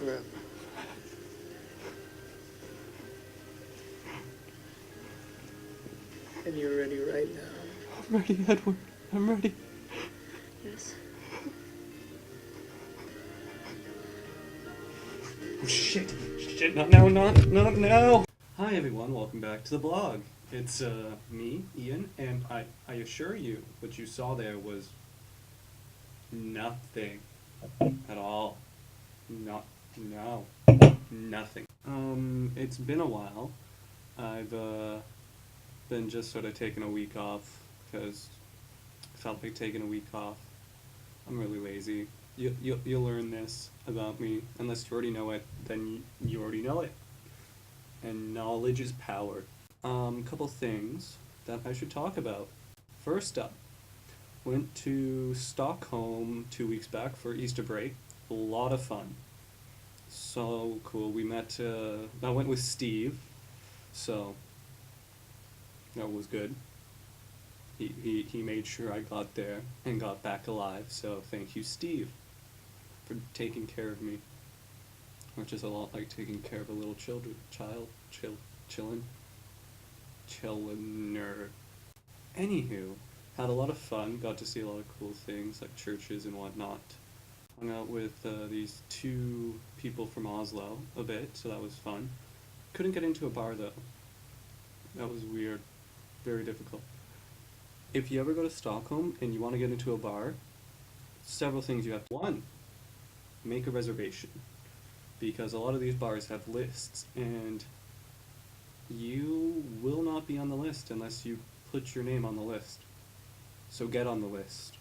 forever. And you're ready right now. I'm ready, Edward. I'm ready. Yes. Oh shit! Shit! No! Hi everyone, welcome back to the blog. It's me, Ian, and I assure you, what you saw there was nothing at all. Nothing. It's been a while. I've been just sort of taking a week off because I felt like taking a week off. I'm really lazy. You'll learn this about me. Unless you already know it, then you already know it. And knowledge is power. Couple things that I should talk about. First up, went to Stockholm 2 weeks back for Easter break. A lot of fun. So cool. We met, I went with Steve, so that was good. He made sure I got there and got back alive, so thank you, Steve, for taking care of me. Which is a lot like taking care of a little chillin'. Anywho, had a lot of fun, got to see a lot of cool things like churches and whatnot. Hung out with these two people from Oslo a bit, so that was fun. Couldn't get into a bar though. That was weird. Very difficult. If you ever go to Stockholm and you want to get into a bar, several things you have to. One, make a reservation. Because a lot of these bars have lists, and you will not be on the list unless you put your name on the list. So get on the list.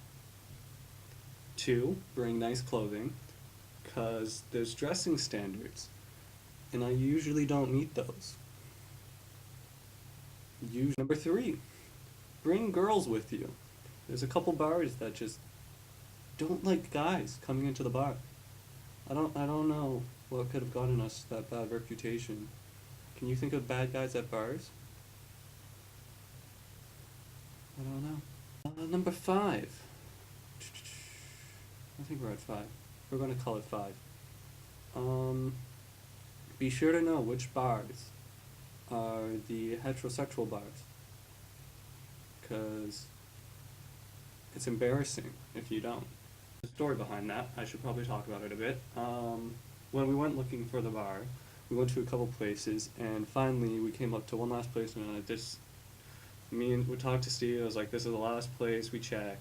Two, bring nice clothing, because there's dressing standards, and I usually don't meet those. Number three, bring girls with you. There's a couple bars that just don't like guys coming into the bar. I don't know what could have gotten us that bad reputation. Can you think of bad guys at bars? I don't know. Number five. I think we're at 5. We're going to call it 5. Be sure to know which bars are the heterosexual bars, because it's embarrassing if you don't. The story behind that, I should probably talk about it a bit. When we went looking for the bar, we went to a couple places, and finally we came up to one last place, and we talked to Steve. I was like, this is the last place we check.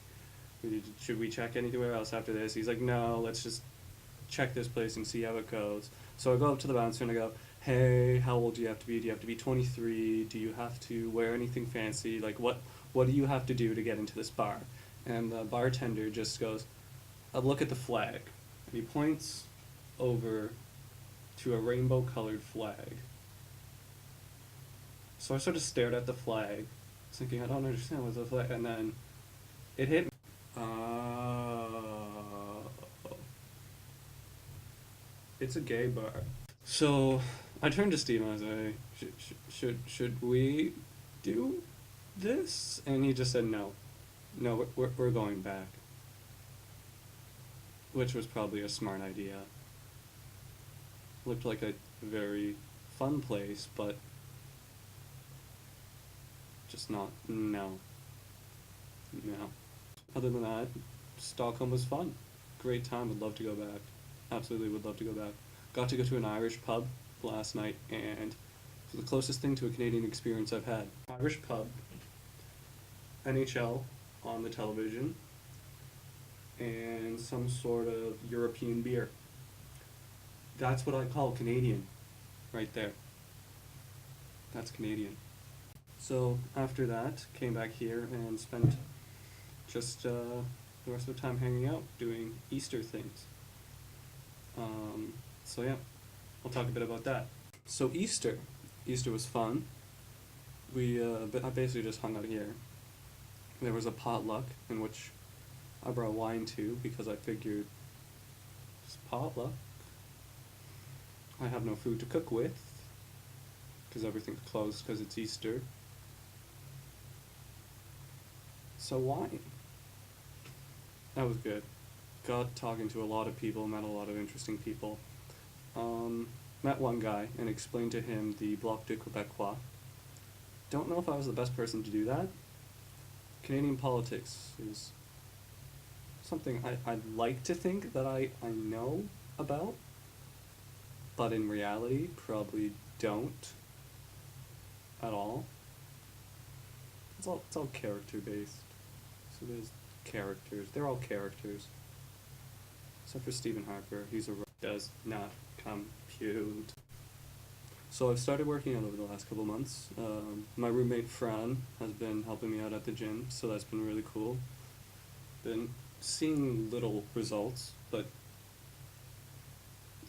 Should we check anywhere else after this? He's like, no, let's just check this place and see how it goes. So I go up to the bouncer and I go, hey, how old do you have to be? Do you have to be 23? Do you have to wear anything fancy? Like, what do you have to do to get into this bar? And the bartender just goes, look at the flag. And he points over to a rainbow-colored flag. So I sort of stared at the flag, thinking, I don't understand what's the flag, and then it hit me. It's a gay bar. So I turned to Steve and I was like, should we do this? And he just said no. No, we're going back. Which was probably a smart idea. Looked like a very fun place, but just not, no. Other than that, Stockholm was fun. Great time, would love to go back. Absolutely would love to go back. Got to go to an Irish pub last night, and it was the closest thing to a Canadian experience I've had. Irish pub, NHL on the television, and some sort of European beer. That's what I call Canadian, right there. That's Canadian. So after that, came back here and spent just the rest of the time hanging out, doing Easter things. So yeah, I'll talk a bit about that. So Easter was fun. I basically just hung out here. There was a potluck in which I brought wine to because I figured it's potluck. I have no food to cook with because everything's closed because it's Easter. So wine. That was good. Got talking to a lot of people, met a lot of interesting people. Met one guy and explained to him the Bloc de Québécois. Don't know if I was the best person to do that. Canadian politics is something I'd like to think that I know about, but in reality probably don't at all. It's all character based. So there's characters. They're all characters. Except for Stephen Harper. Does not compute. So I've started working out over the last couple months. My roommate Fran has been helping me out at the gym, so that's been really cool. Been seeing little results, but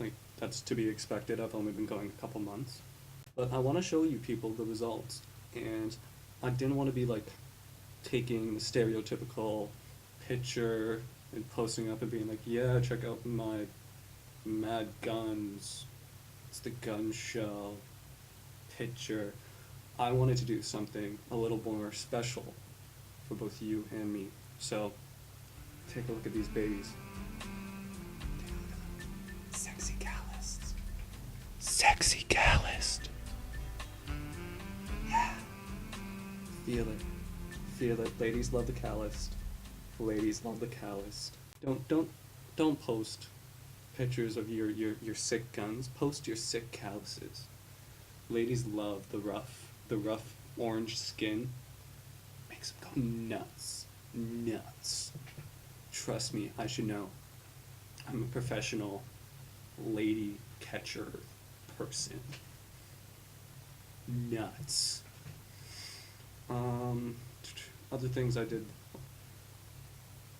like that's to be expected. I've only been going a couple months. But I want to show you people the results, and I didn't want to be like taking the stereotypical picture and posting up and being like, yeah, check out my mad guns, it's the gun show picture. I wanted to do something a little more special for both you and me. So take a look at these babies. Sexy Callus. Sexy Callus. Yeah. Feel it. Feel it. Ladies love the Callus. Ladies love the Callus. Don't post pictures of your sick guns. Post your sick calluses. Ladies love the rough orange skin. Makes them go nuts. Nuts. Trust me, I should know. I'm a professional lady catcher person. Nuts. Other things I did.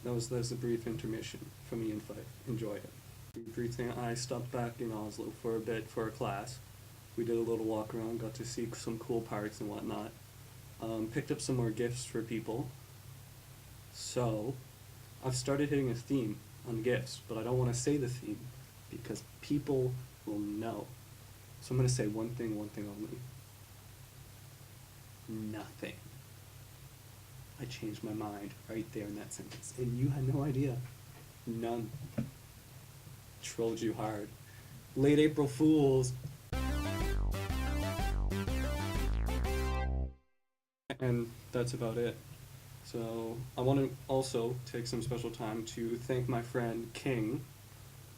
There's a brief intermission for me and Fife. Enjoy it. Brief thing. I stopped back in Oslo for a bit for a class. We did a little walk around, got to see some cool parks and whatnot. Picked up some more gifts for people. So, I've started hitting a theme on gifts, but I don't want to say the theme because people will know. So I'm going to say one thing only. Nothing. I changed my mind right there in that sentence, and you had no idea. None. Trolled you hard. Late April Fools. And that's about it. So I want to also take some special time to thank my friend King,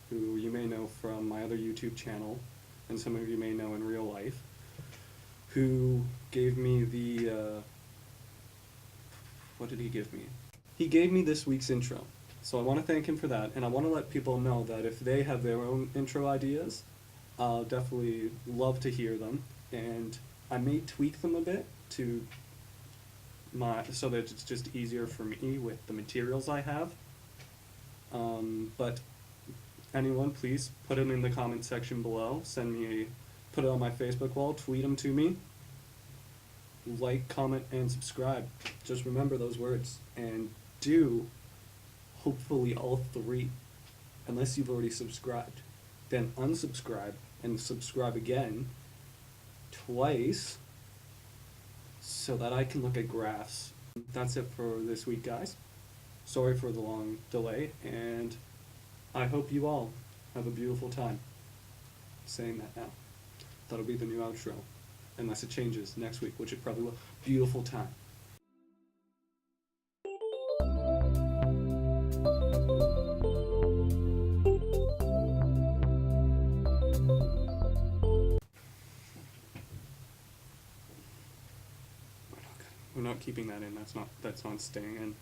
who you may know from my other YouTube channel, and some of you may know in real life, who gave me the, what did he give me? He gave me this week's intro. So I want to thank him for that, and I want to let people know that if they have their own intro ideas, I'll definitely love to hear them, and I may tweak them a bit to so that it's just easier for me with the materials I have. But anyone, please put them in the comment section below. Put it on my Facebook wall, tweet them to me. Like, comment, and subscribe. Just remember those words, and do hopefully all three, unless you've already subscribed. Then unsubscribe and subscribe again twice so that I can look at graphs. That's it for this week, guys. Sorry for the long delay, and I hope you all have a beautiful time. Saying that now. That'll be the new outro, unless it changes next week, which it probably will. Beautiful time. We're not keeping that in. That's not staying in.